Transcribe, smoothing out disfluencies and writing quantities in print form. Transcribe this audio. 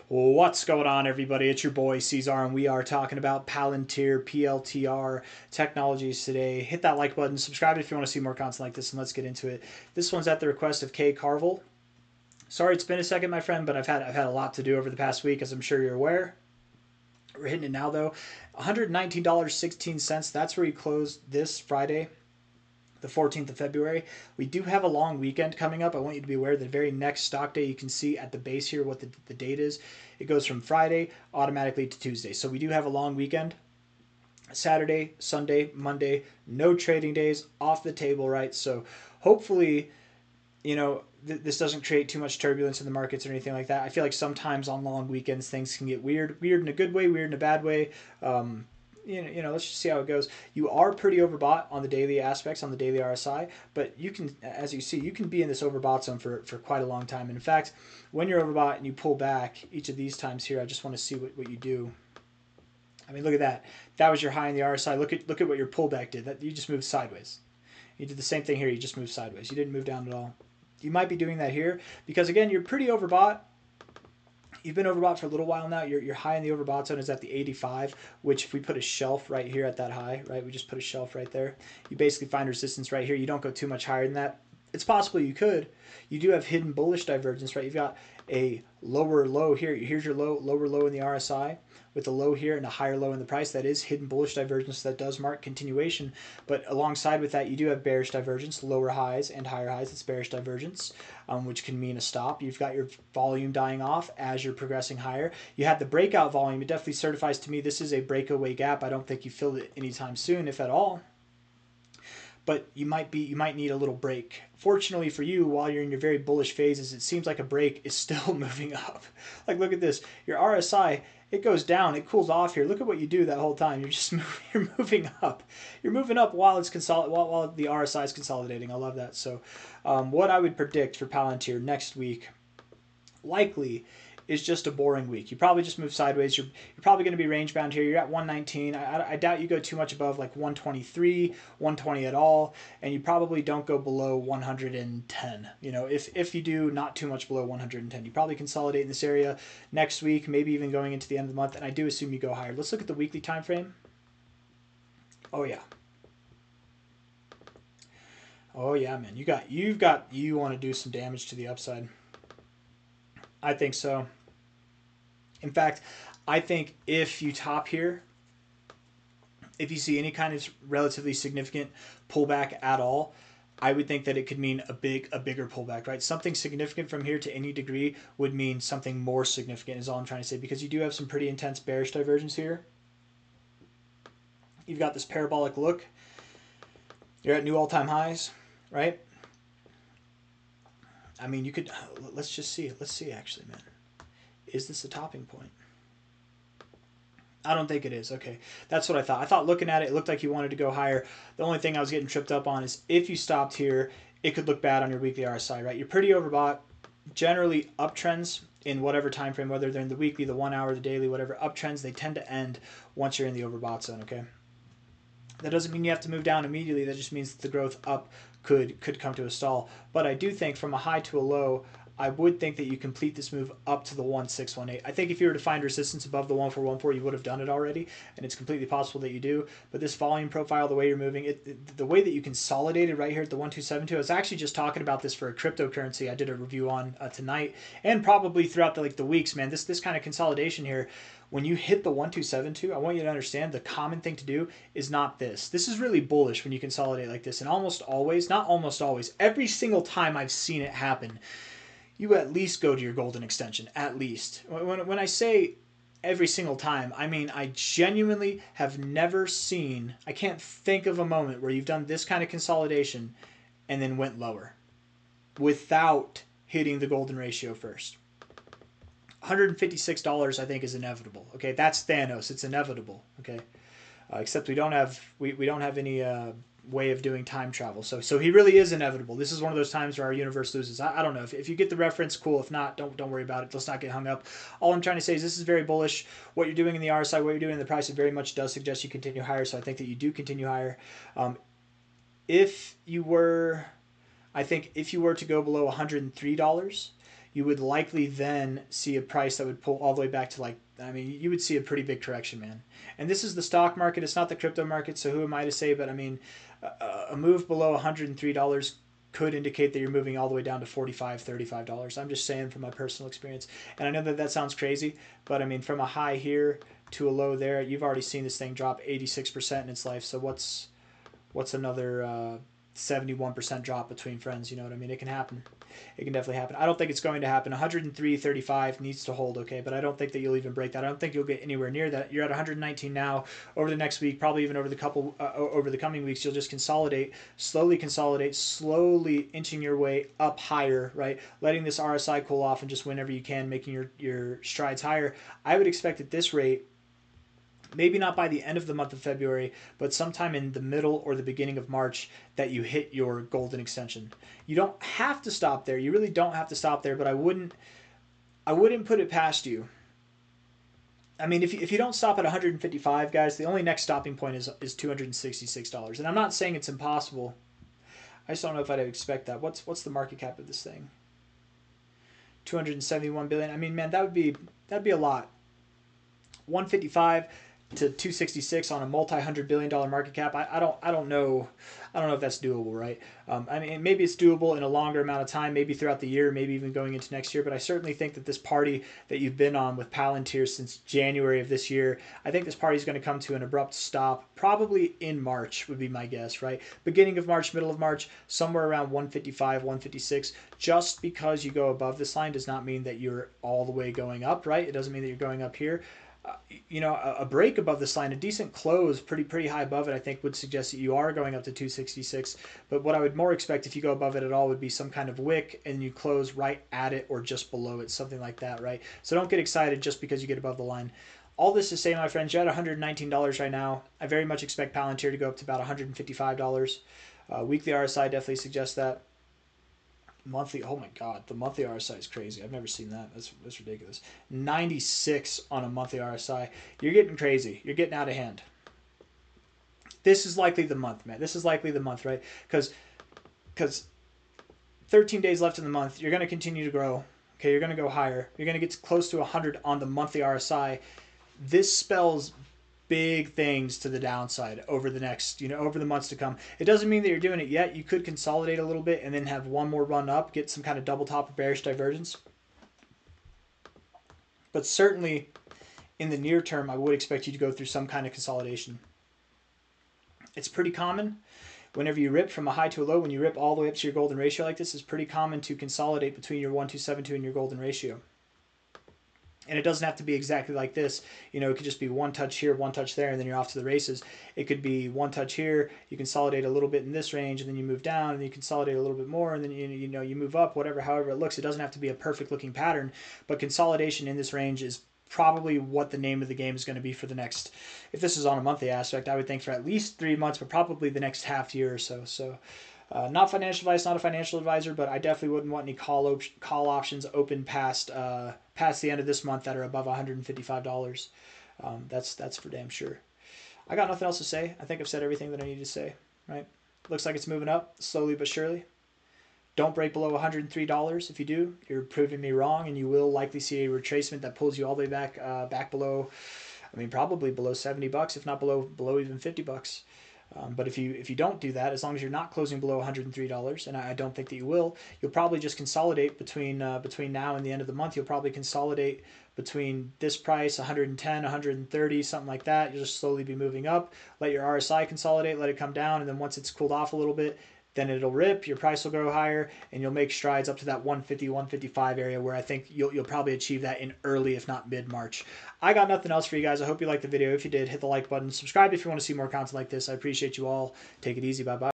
What's going on, everybody? It's your boy C-Zar, and we are talking about Palantir, PLTR technologies today. Hit that like button, subscribe if you want to see more content like this, and let's get into it. This one's at the request of K Carvel. Sorry it's been a second, my friend, but I've had a lot to do over the past week, as I'm sure you're aware. We're hitting it now, though. $119.16. That's where you closed this Friday, the 14th of February. We do have a long weekend coming up. I want you to be aware the very next stock day, you can see at the base here what the date is. It goes from Friday automatically to Tuesday. So we do have a long weekend. Saturday, Sunday, Monday, no trading days, off the table, right? So hopefully, this doesn't create too much turbulence in the markets or anything like that. I feel like sometimes on long weekends things can get weird in a good way, weird in a bad way. Let's just see how it goes. You are pretty overbought on the daily aspects, on the daily RSI, but you can, as you see, you can be in this overbought zone for quite a long time. And in fact, when you're overbought and you pull back each of these times here, I just want to see what you do. I mean, look at that. That was your high in the RSI. Look at what your pullback did. That you just moved sideways. You did the same thing here. You just moved sideways. You didn't move down at all. You might be doing that here because, again, you're pretty overbought. You've been overbought for a little while now. Your high in the overbought zone is at the 85, which if we put a shelf right here at that high, right, we just put a shelf right there. You basically find resistance right here. You don't go too much higher than that. It's possible you could. You do have hidden bullish divergence, right? You've got a lower low here. Here's your lower low in the RSI with a low here and a higher low in the price. That is hidden bullish divergence. That does mark continuation. But alongside with that, you do have bearish divergence, lower highs and higher highs. It's bearish divergence, which can mean a stop. You've got your volume dying off as you're progressing higher. You had the breakout volume. It definitely certifies to me this is a breakaway gap. I don't think you fill it anytime soon, if at all. But you might need a little break. Fortunately for you, while you're in your very bullish phases, it seems like a break is still moving up. Like, look at this. Your RSI, it goes down, it cools off here. Look at what you do that whole time. You're moving up. You're moving up while it's while the RSI is consolidating. I love that. So, what I would predict for Palantir next week, likely, is just a boring week. You probably just move sideways. You're probably going to be range bound here. You're at 119. I doubt you go too much above like 123, 120 at all, and you probably don't go below 110. If you do, not too much below 110. You probably consolidate in this area next week, maybe even going into the end of the month, and I do assume you go higher. Let's look at the weekly time frame. Oh yeah. Oh yeah, man. You want to do some damage to the upside. I think so. In fact, I think if you top here, if you see any kind of relatively significant pullback at all, I would think that it could mean a bigger pullback, right? Something significant from here to any degree would mean something more significant is all I'm trying to say, because you do have some pretty intense bearish divergence here. You've got this parabolic look. You're at new all-time highs, right? I mean, you could, let's just see. Let's see, actually, man. Is this a topping point? I don't think it is. Okay, that's what I thought. I thought looking at it, it looked like you wanted to go higher. The only thing I was getting tripped up on is if you stopped here, it could look bad on your weekly RSI, right? You're pretty overbought. Generally, uptrends in whatever time frame, whether they're in the weekly, the 1 hour, the daily, whatever, uptrends, they tend to end once you're in the overbought zone, okay? That doesn't mean you have to move down immediately. That just means that the growth up could come to a stall. But I do think from a high to a low, I would think that you complete this move up to the 1618. I think if you were to find resistance above the 1414, you would have done it already, and it's completely possible that you do. But this volume profile, the way you're moving, the way that you consolidated right here at the 1272, I was actually just talking about this for a cryptocurrency I did a review on tonight, and probably throughout the weeks, man. This kind of consolidation here, when you hit the 1272, I want you to understand the common thing to do is not this. This is really bullish when you consolidate like this, and almost always, not almost always, every single time I've seen it happen, you at least go to your golden extension, at least. When I say every single time, I mean I genuinely have never seen, I can't think of a moment where you've done this kind of consolidation and then went lower without hitting the golden ratio first. $156 I think is inevitable. Okay, that's Thanos. It's inevitable. Okay, except we don't have any way of doing time travel. So he really is inevitable. This is one of those times where our universe loses. I don't know. If you get the reference, cool. If not, don't worry about it. Let's not get hung up. All I'm trying to say is this is very bullish. What you're doing in the RSI, what you're doing in the price, it very much does suggest you continue higher. So I think that you do continue higher. I think if you were to go below $103, you would likely then see a price that would pull all the way back to like, I mean, you would see a pretty big correction, man. And this is the stock market. It's not the crypto market. So who am I to say? But I mean, a move below $103 could indicate that you're moving all the way down to $45, $35. I'm just saying from my personal experience. And I know that that sounds crazy, but I mean, from a high here to a low there, you've already seen this thing drop 86% in its life. So what's another 71% drop between friends? You know what I mean? It can happen. It can definitely happen. I don't think it's going to happen. 103.35 needs to hold, okay? But I don't think that you'll even break that. I don't think you'll get anywhere near that. You're at 119 now. Over the next week, probably even over the coming weeks, you'll just consolidate, slowly inching your way up higher, right? Letting this RSI cool off, and just whenever you can, making your strides higher. I would expect at this rate, maybe not by the end of the month of February, but sometime in the middle or the beginning of March, that you hit your golden extension. You don't have to stop there. You really don't have to stop there, but I wouldn't put it past you. I mean, if you don't stop at 155, guys, the only next stopping point is $266. And I'm not saying it's impossible. I just don't know if I'd expect that. What's the market cap of this thing? 271 billion. I mean, man, that'd be a lot. 155 to 266 on a multi-$100 billion market cap. I don't know if that's doable, right? I mean, maybe it's doable in a longer amount of time, maybe throughout the year, maybe even going into next year. But I certainly think that this party that you've been on with Palantir since January of this year, I think this party is going to come to an abrupt stop, probably in March would be my guess, right? Beginning of March, middle of March, somewhere around 155, 156. Just because you go above this line does not mean that you're all the way going up, right? It doesn't mean that you're going up here. You know, a break above this line, a decent close, pretty high above it, I think would suggest that you are going up to 266. But what I would more expect if you go above it at all would be some kind of wick and you close right at it or just below it, something like that, right? So don't get excited just because you get above the line. All this to say, my friends, you're at $119 right now. I very much expect Palantir to go up to about $155. Weekly RSI definitely suggests that. Monthly, oh my god, the monthly RSI is crazy. I've never seen that. That's ridiculous. 96 on a monthly RSI. You're getting crazy. You're getting out of hand. This is likely the month, man. This is likely the month, right? Because 13 days left in the month. You're going to continue to grow. Okay, you're going to go higher. You're going to get close to 100 on the monthly RSI. This spells big things to the downside over the next, over the months to come. It doesn't mean that you're doing it yet. You could consolidate a little bit and then have one more run up, get some kind of double top or bearish divergence. But certainly in the near term, I would expect you to go through some kind of consolidation. It's pretty common whenever you rip from a high to a low, when you rip all the way up to your golden ratio like this, it's pretty common to consolidate between your 1272 and your golden ratio. And it doesn't have to be exactly like this. It could just be one touch here, one touch there, and then you're off to the races. It could be one touch here, you consolidate a little bit in this range, and then you move down, and you consolidate a little bit more, and then you move up, however it looks. It doesn't have to be a perfect looking pattern, but consolidation in this range is probably what the name of the game is going to be for the next, if this is on a monthly aspect, I would think for at least 3 months, but probably the next half year or so. So not financial advice, not a financial advisor, but I definitely wouldn't want any call options open past the end of this month that are above $155. That's for damn sure. I got nothing else to say. I think I've said everything that I need to say. Right? Looks like it's moving up slowly but surely. Don't break below $103. If you do, you're proving me wrong, and you will likely see a retracement that pulls you all the way back below. I mean, probably below $70, if not below even $50. But if you don't do that, as long as you're not closing below $103, and I don't think that you will, you'll probably just consolidate between now and the end of the month. You'll probably consolidate between this price, 110, 130, something like that. You'll just slowly be moving up. Let your RSI consolidate, let it come down, and then once it's cooled off a little bit, then it'll rip, your price will go higher, and you'll make strides up to that 150, 155 area, where I think you'll probably achieve that in early, if not mid-March. I got nothing else for you guys. I hope you liked the video. If you did, hit the like button. Subscribe if you want to see more content like this. I appreciate you all. Take it easy. Bye-bye.